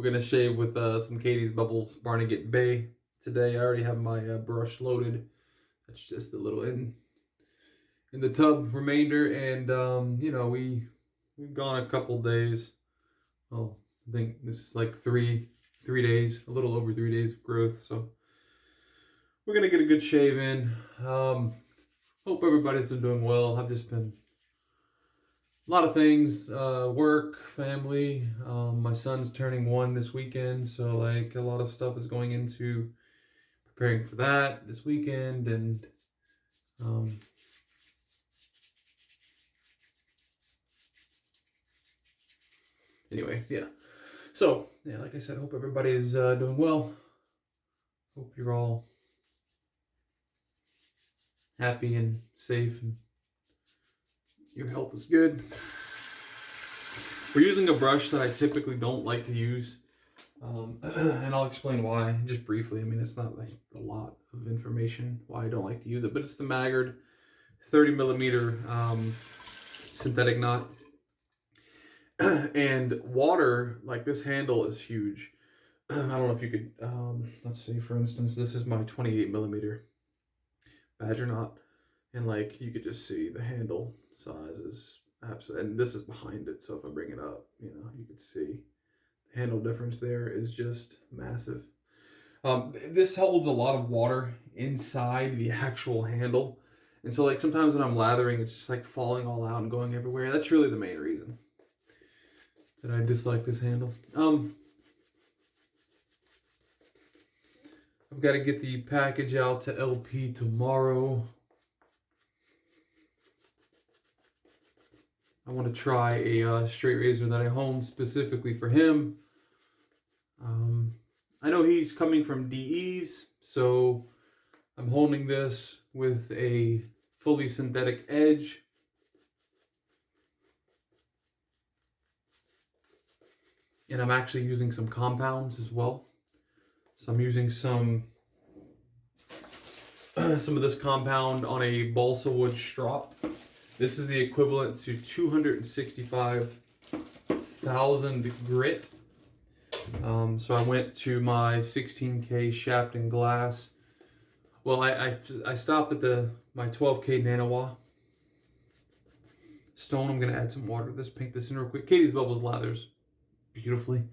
gonna shave with some Catie's Bubbles Barnegat Bay today. I already have my brush loaded. That's just a little in the tub remainder, and you know, we've gone a couple days. Oh, I think this is like three days, a little over 3 days of growth. So we're gonna get a good shave in. Hope everybody's been doing well. I've just been a lot of things, work, family. My son's turning 1 this weekend, so like a lot of stuff is going into preparing for that this weekend, and anyway, yeah. So yeah, like I said, hope everybody's doing well. Hope you're all happy and safe, and your health is good. We're using a brush that I typically don't like to use, and I'll explain why just briefly. I mean, it's not like a lot of information why I don't like to use it, but it's the Maggard 30mm synthetic knot. And water, like this handle is huge. I don't know if you could, let's see, for instance, this is my 28mm badger knot, and like you could just see the handle size is absolutely, and this is behind it, so if I bring it up, you know, you could see the handle difference there is just massive. This holds a lot of water inside the actual handle, and so like sometimes when I'm lathering, it's just like falling all out and going everywhere. That's really the main reason that I dislike this handle. I've got to get the package out to LP tomorrow. I want to try a straight razor that I honed specifically for him. I know he's coming from DEs, so I'm honing this with a fully synthetic edge. And I'm actually using some compounds as well. So I'm using some of this compound on a balsa wood strop. This is the equivalent to 265,000 grit. So I went to my 16K Shapton glass. Well, I stopped at my 12K Nanawa stone. I'm gonna add some water to this, paint this in real quick. Catie's Bubbles lathers beautifully.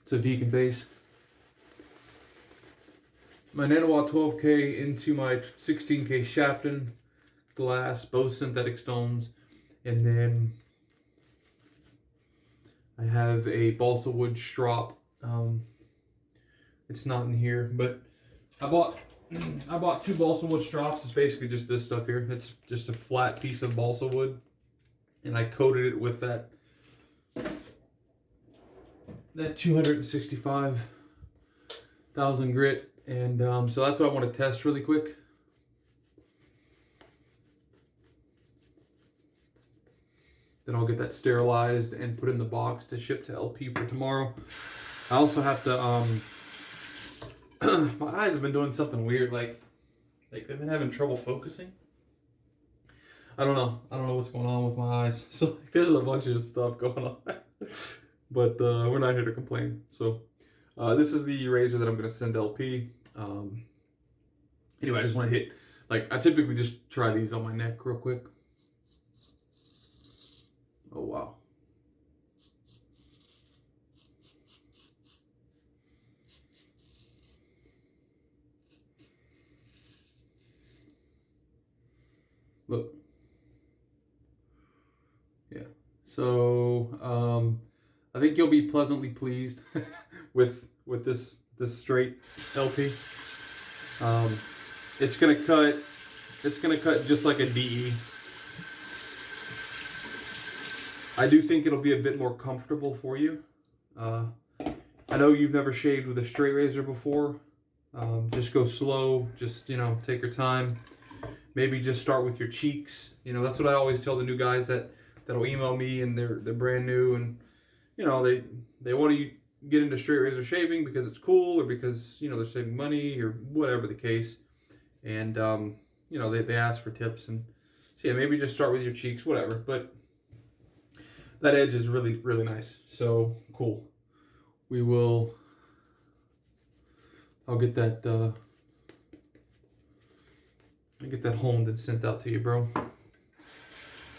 It's a vegan base. My Nanawa 12K into my 16K Shapton glass, both synthetic stones, and then I have a balsa wood strop. It's not in here, but I bought 2 balsa wood strops. It's basically just this stuff here. It's just a flat piece of balsa wood, and I coated it with that 265,000 grit, and so that's what I want to test really quick. Then I'll get that sterilized and put in the box to ship to LP for tomorrow. I also have to, my eyes have been doing something weird, like they've been having trouble focusing. I don't know what's going on with my eyes. So there's a bunch of stuff going on. But we're not here to complain. So this is the razor that I'm going to send LP. Anyway, I just want to hit, like, I typically just try these on my neck real quick. Oh, wow. Look. Yeah. So, I think you'll be pleasantly pleased with this straight LP. It's gonna cut just like a DE. I do think it'll be a bit more comfortable for you. I know you've never shaved with a straight razor before. Just go slow. Just, you know, take your time. Maybe just start with your cheeks. You know, that's what I always tell the new guys that'll email me and they're brand new, and you know, they want to get into straight razor shaving because it's cool, or because, you know, they're saving money, or whatever the case. And you know, they ask for tips, and so yeah, maybe just start with your cheeks, whatever. But that edge is really, really nice. So cool. We will I'll get that honed and sent out to you, bro.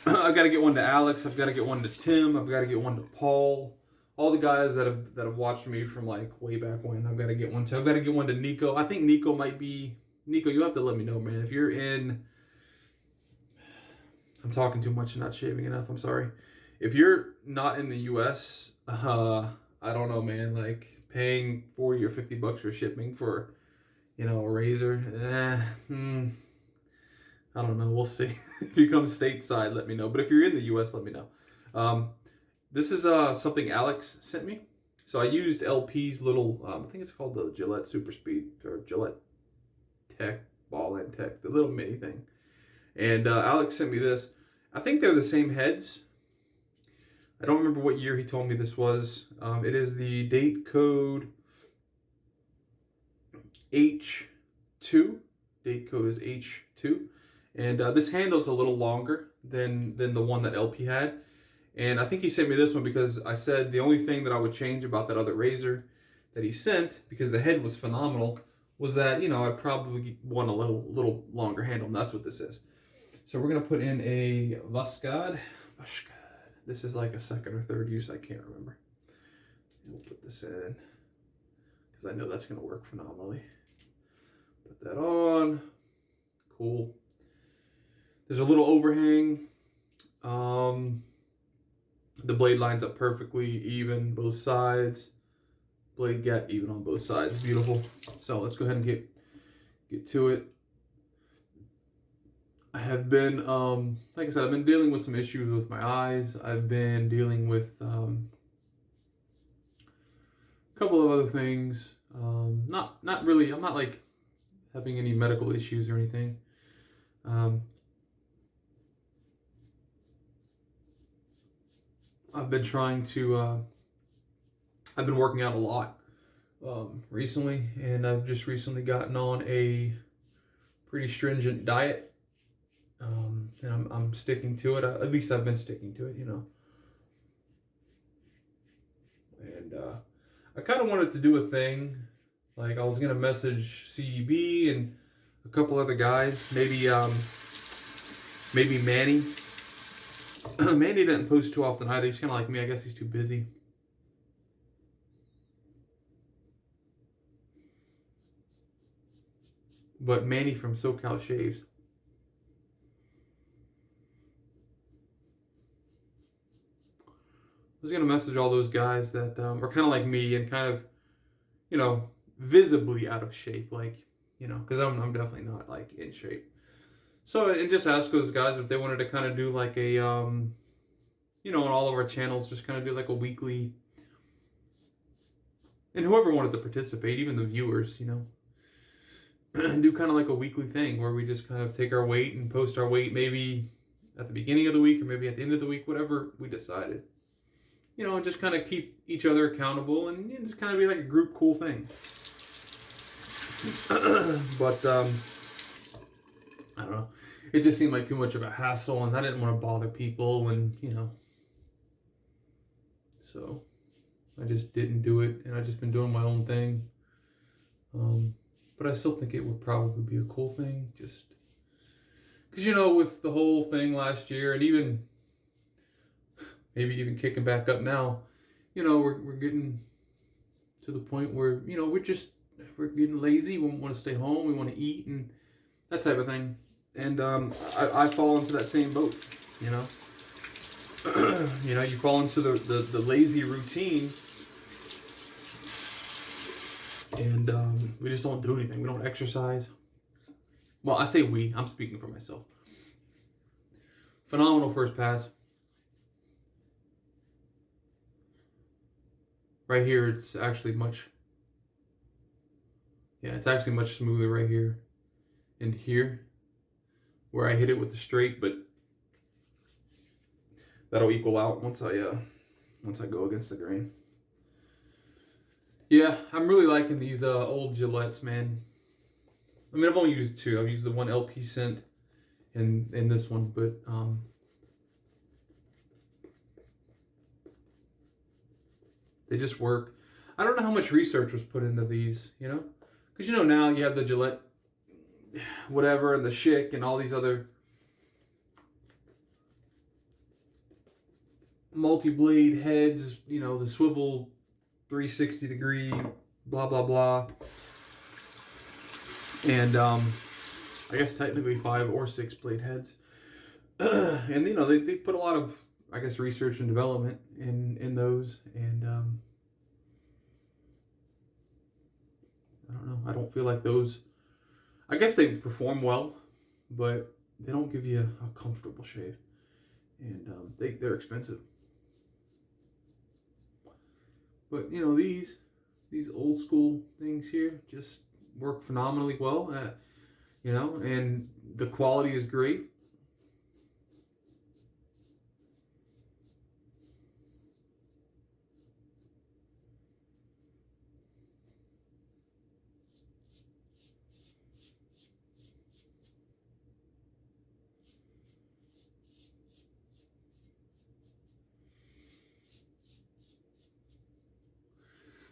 I've got to get one to Alex. I've got to get one to Tim. I've got to get one to Paul. All the guys that have watched me from like way back when. I've got to get one to. I've got to get one to Nico. I think Nico might be. Nico, you have to let me know, man. If you're in. I'm talking too much and not shaving enough. I'm sorry. If you're not in the U.S., I don't know, man. Like paying $40 or $50 for shipping for, a razor. I don't know. We'll see. If you come stateside, let me know. But if you're in the U.S., let me know. This is something Alex sent me. So I used LP's little, I think it's called the Gillette Super Speed or Gillette Tech, Ball and Tech, the little mini thing. And Alex sent me this. I think they're the same heads. I don't remember what year he told me this was. It is the date code H2. Date code is H2. And this handle's a little longer than the one that LP had. And I think he sent me this one because I said the only thing that I would change about that other razor that he sent, because the head was phenomenal, was that, I'd probably want a little longer handle. And that's what this is. So we're going to put in a Voskhod. This is like a second or third use. I can't remember. And we'll put this in because I know that's going to work phenomenally. Put that on. Cool. There's a little overhang. The blade lines up perfectly, even both sides. Blade gap even on both sides. Beautiful. So let's go ahead and get to it. I have been, like I said, I've been dealing with some issues with my eyes. I've been dealing with a couple of other things. Not really. I'm not like having any medical issues or anything. I've been trying to, I've been working out a lot recently, and I've just recently gotten on a pretty stringent diet, and I'm sticking to it. At least I've been sticking to it, And I kind of wanted to do a thing, like I was gonna message CDB and a couple other guys, maybe Manny. Manny didn't post too often either. He's kind of like me. I guess he's too busy. But Manny from SoCal Shaves. I was going to message all those guys that are kind of like me and kind of, visibly out of shape. Like, because I'm definitely not like in shape. So, and just ask those guys if they wanted to kind of do like a, on all of our channels, just kind of do like a weekly, and whoever wanted to participate, even the viewers, do kind of like a weekly thing where we just kind of take our weight and post our weight maybe at the beginning of the week or maybe at the end of the week, whatever we decided. And just kind of keep each other accountable and just kind of be like a group cool thing. But, I don't know. It just seemed like too much of a hassle, and I didn't want to bother people, and, So, I just didn't do it, and I've just been doing my own thing. But I still think it would probably be a cool thing, just... Because, with the whole thing last year, and even... Maybe even kicking back up now, we're getting to the point where, we're getting lazy, we want to stay home, we want to eat, and that type of thing. And I fall into that same boat, you fall into the lazy routine, and we just don't do anything. We don't exercise. Well, I say we. I'm speaking for myself. Phenomenal first pass. Right here, it's actually much smoother right here and here, where I hit it with the straight, but that'll equal out once I go against the grain. Yeah, I'm really liking these old Gillettes, man. I mean, I've only used two. I've used the one LP Synth and this one, but they just work. I don't know how much research was put into these, Because, you know, now you have the Gillette whatever and the Schick and all these other multi-blade heads, you know, the swivel 360 degree, blah, blah, blah. And I guess technically 5 or 6 blade heads. And, you know, they put a lot of, I guess, research and development in those. And I don't know. I don't feel like those, I guess they perform well, but they don't give you a comfortable shave. And they're expensive. But, you know, these old school things here just work phenomenally well. You know, and the quality is great.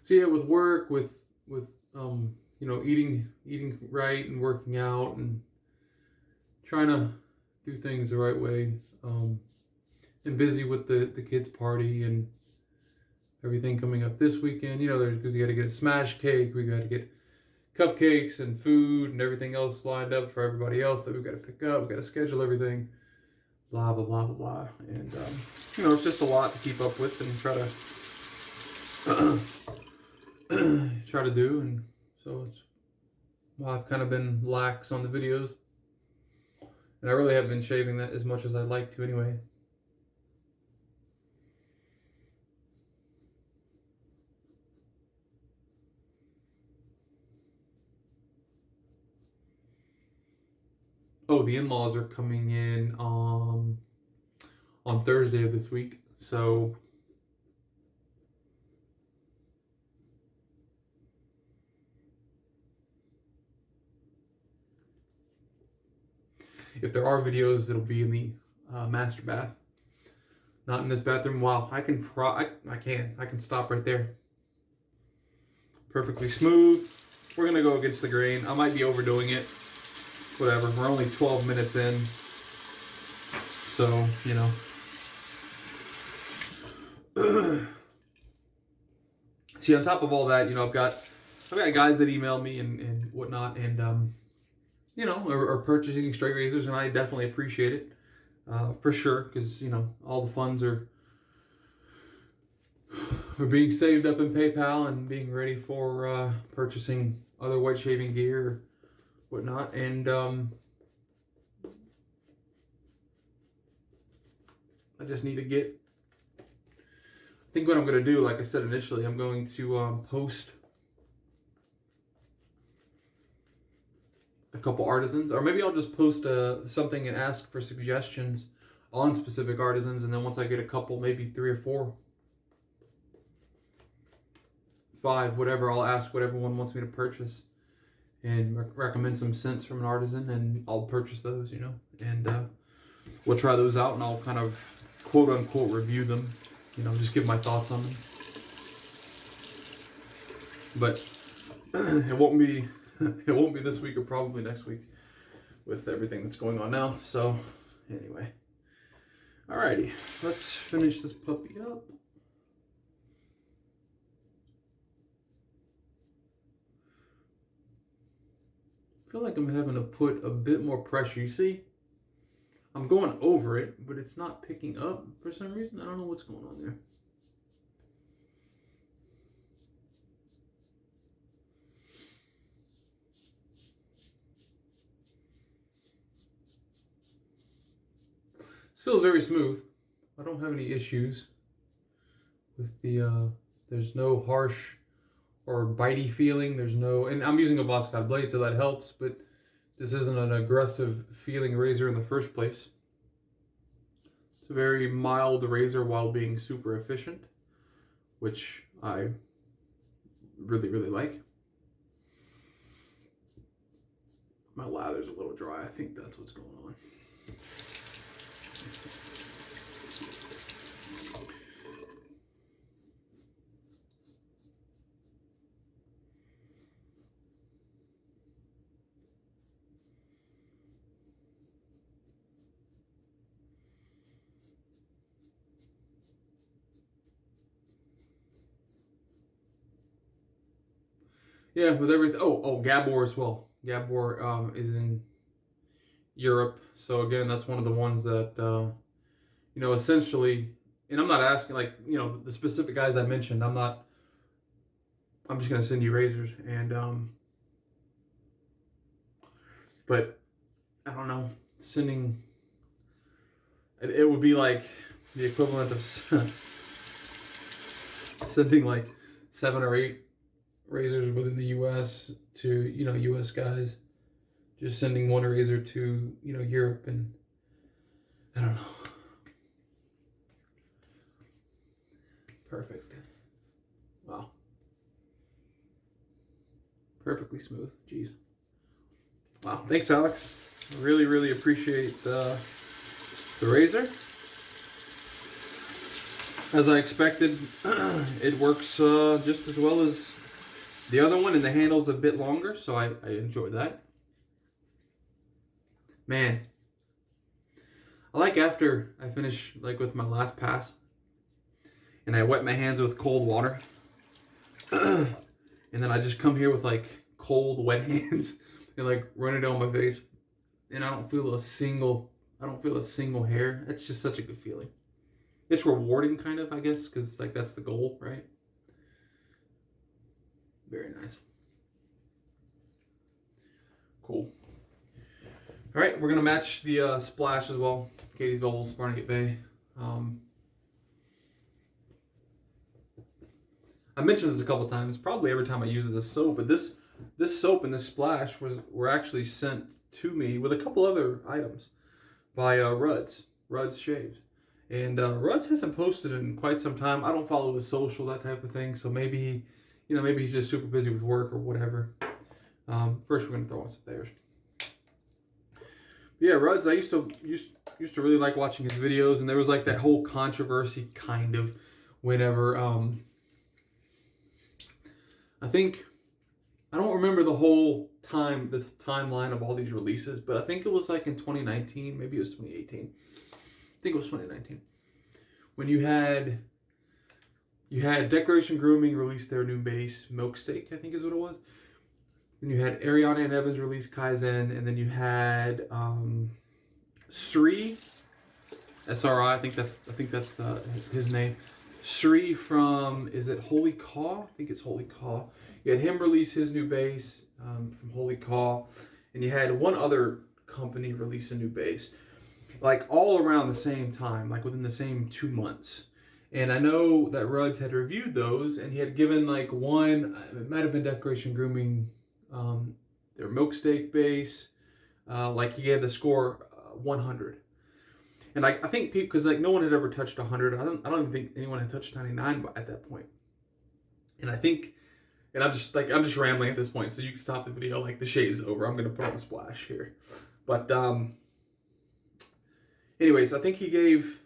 So yeah, with work, with you know, eating right and working out and trying to do things the right way, and busy with the kids' party and everything coming up this weekend. You know, there's because you got to get a smash cake, we got to get cupcakes and food and everything else lined up for everybody else that we've got to pick up. We've got to schedule everything, blah blah blah blah blah, and you know, it's just a lot to keep up with and try to do. And so it's, well, I've kind of been lax on the videos, and I really haven't been shaving that as much as I'd like to anyway. Oh, the in-laws are coming in on Thursday of this week, so if there are videos, it'll be in the master bath, not in this bathroom. Wow, I can stop right there. Perfectly smooth. We're gonna go against the grain. I might be overdoing it. Whatever. We're only 12 minutes in, so you know. See, on top of all that, you know, I've got guys that email me and whatnot, and you know, are purchasing straight razors, and I definitely appreciate it, for sure, because, you know, all the funds are being saved up in PayPal and being ready for purchasing other white shaving gear or whatnot. And I just need to get, I think what I'm going to do, like I said initially, I'm going to post a couple artisans, or maybe I'll just post something and ask for suggestions on specific artisans, and then once I get a couple, maybe 3 or 4, 5, whatever, I'll ask what everyone wants me to purchase and recommend some scents from an artisan, and I'll purchase those, you know, and we'll try those out, and I'll kind of quote unquote review them, you know, just give my thoughts on them. But it won't be this week, or probably next week with everything that's going on now. So anyway, alrighty, let's finish this puppy up. I feel like I'm having to put a bit more pressure. You see, I'm going over it, but it's not picking up for some reason. I don't know what's going on there. This feels very smooth. I don't have any issues with the, there's no harsh or bitey feeling. There's no, and I'm using a Voskhod blade, so that helps, but this isn't an aggressive feeling razor in the first place. It's a very mild razor while being super efficient, which I really, really like. My lather's a little dry. I think that's what's going on. Yeah, with everything. Oh, Gabor as well. Gabor is in Europe. So again, that's one of the ones that essentially. And I'm not asking like the specific guys I mentioned. I'm not. I'm just gonna send you razors and but I don't know, sending. It would be like the equivalent of sending like 7 or 8 razors within the U.S. to U.S. guys, just sending one razor to Europe, and I don't know. Perfect. Wow. Perfectly smooth. Jeez. Wow. Thanks, Alex. Really, really appreciate the razor. As I expected, it works just as well as the other one, and the handle's a bit longer, so I enjoy that. Man, I like after I finish like with my last pass, and I wet my hands with cold water, and then I just come here with like cold, wet hands and like run it down my face, and I don't feel a single hair. It's just such a good feeling. It's rewarding, kind of, I guess, because like that's the goal, right? Very nice. Cool. All right, we're gonna match the splash as well. Catie's Bubbles, Barnegat Bay. I mentioned this a couple times, probably every time I use this soap, but this soap and this splash were actually sent to me with a couple other items by Ruds Shaves. And Ruds hasn't posted in quite some time. I don't follow his social, that type of thing, so maybe maybe he's just super busy with work or whatever. First, we're gonna throw on some theirs. Yeah, Ruds, I used to really like watching his videos, and there was like that whole controversy kind of whenever I don't remember the whole timeline of all these releases, but I think it was like in 2019, maybe it was 2018. I think it was 2019. When you had Declaration Grooming release their new base, Milk Steak, I think is what it was. Then you had Ariana and Evans release Kaizen, and then you had Sri, SRI, I think that's his name. Sri from, is it Holy Caw? I think it's Holy Caw. You had him release his new base from Holy Caw, and you had one other company release a new base, like all around the same time, like within the same 2 months. And I know that Ruds had reviewed those, and he had given like one, it might have been Declaration Grooming, their Milk Steak base, like he gave the score 100. And I think people, because like no one had ever touched 100. I don't even think anyone had touched 99 at that point. And I think, and I'm just rambling at this point, so you can stop the video. Like the shave's over. I'm gonna put on the splash here. But anyways, I think he gave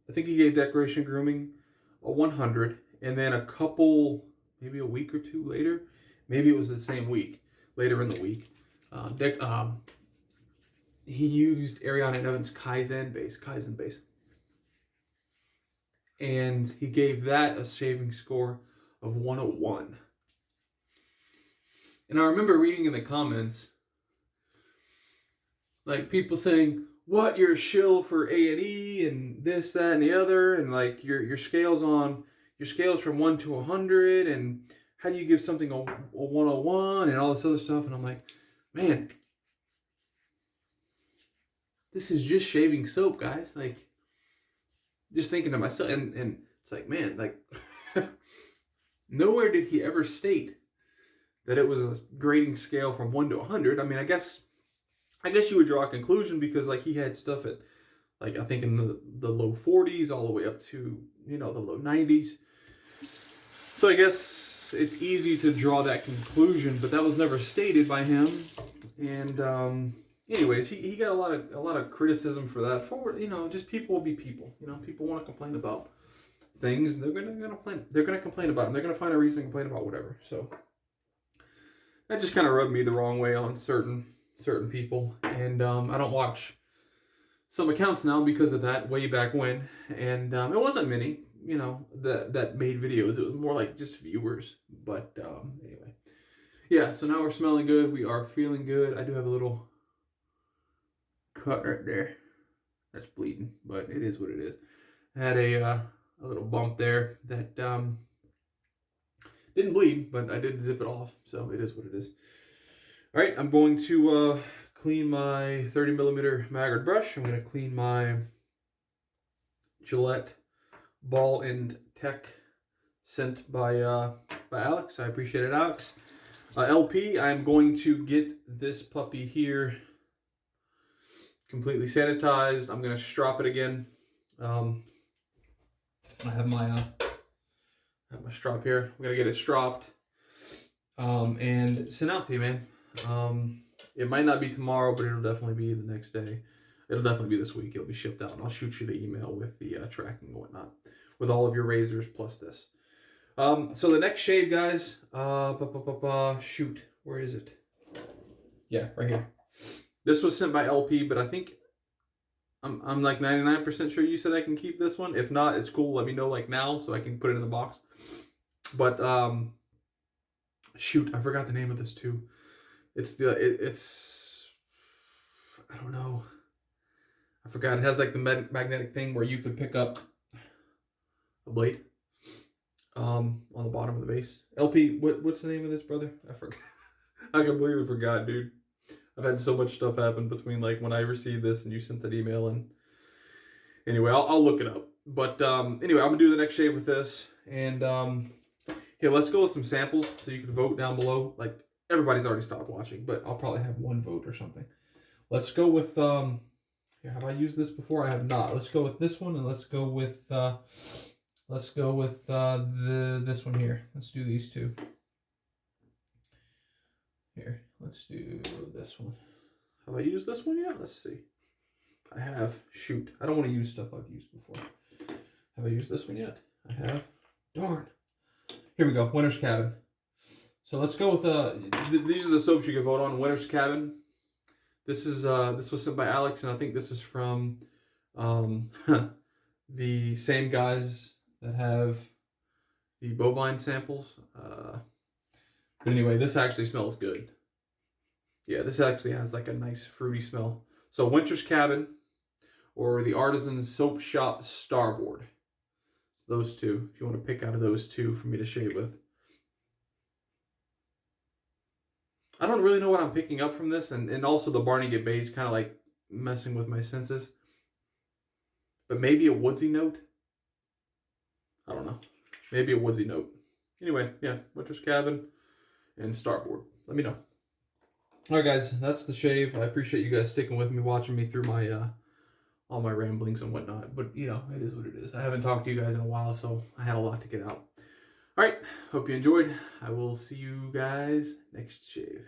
Declaration Grooming a 100, and then a couple, maybe a week or two later, maybe it was the same week, later in the week, he used Ariana and Evans Kaizen base. And he gave that a shaving score of 101. And I remember reading in the comments, like people saying, "What, you're a shill for A&E and this, that, and the other, and like your scales from 1 to 100, and how do you give something a 101 and all this other stuff?" And I'm like, man, this is just shaving soap, guys. Like, just thinking to myself, and it's like, man, like, nowhere did he ever state that it was a grading scale from 1 to 100. I mean, I guess you would draw a conclusion, because like he had stuff at, like, I think in the low 40s all the way up to, the low 90s. So I guess it's easy to draw that conclusion, but that was never stated by him. And anyways, he got a lot of criticism for that. For just people will be people. People want to complain about things. They're gonna complain about them. They're gonna find a reason to complain about whatever. So that just kind of rubbed me the wrong way on certain people, and I don't watch some accounts now because of that, way back when. And it wasn't many, that made videos. It was more like just viewers. But anyway, yeah, so now we're smelling good. We are feeling good. I do have a little cut right there. That's bleeding, but it is what it is. I had a little bump there that didn't bleed, but I did zip it off, so it is what it is. All right, I'm going to clean my 30mm Maggard brush. I'm going to clean my Gillette Ball and Tech sent by Alex. I appreciate it, Alex. LP, I'm going to get this puppy here completely sanitized. I'm going to strop it again. I have my strop here. I'm going to get it stropped and sent out to you, man. It might not be tomorrow, but it'll definitely be the next day. It'll definitely be this week. It'll be shipped out, and I'll shoot you the email with the tracking and whatnot, with all of your razors plus this. So the next shave, guys, shoot, where is it? Yeah, right here. This was sent by LP, but I think I'm like 99% sure you said I can keep this one. If not, it's cool. Let me know like now so I can put it in the box. But shoot, I forgot the name of this too. It's I don't know. I forgot. It has like the magnetic thing where you could pick up a blade on the bottom of the base. LP, what's the name of this, brother? I forgot. I completely forgot, dude. I've had so much stuff happen between like when I received this and you sent that email, and anyway, I'll look it up. But anyway, I'm gonna do the next shave with this, and here, let's go with some samples so you can vote down below. Like everybody's already stopped watching, but I'll probably have one vote or something. Let's go with here. Have I used this before? I have not. Let's go with this one, and let's go with this one here. Let's do these two. Here, let's do this one. Have I used this one yet? Let's see. I have. Shoot. I don't want to use stuff I've used before. Have I used this one yet? I have. Darn. Here we go. Winter's Cabin. So let's go with these are the soaps you can vote on. Winter's Cabin. This was sent by Alex, and I think this is from the same guys that have the bovine samples. But anyway, this actually smells good. Yeah, this actually has like a nice fruity smell. So Winter's Cabin or the Artisan Soap Shop Starboard. So those two, if you want to pick out of those two for me to shave with. I don't really know what I'm picking up from this, and also the Barnegat Bay is kind of like messing with my senses. But maybe a woodsy note? I don't know. Maybe a woodsy note. Anyway, yeah, Winter's Cabin and Starboard. Let me know. All right, guys, that's the shave. I appreciate you guys sticking with me, watching me through my all my ramblings and whatnot. But, you know, it is what it is. I haven't talked to you guys in a while, so I had a lot to get out. All right, hope you enjoyed. I will see you guys next shave.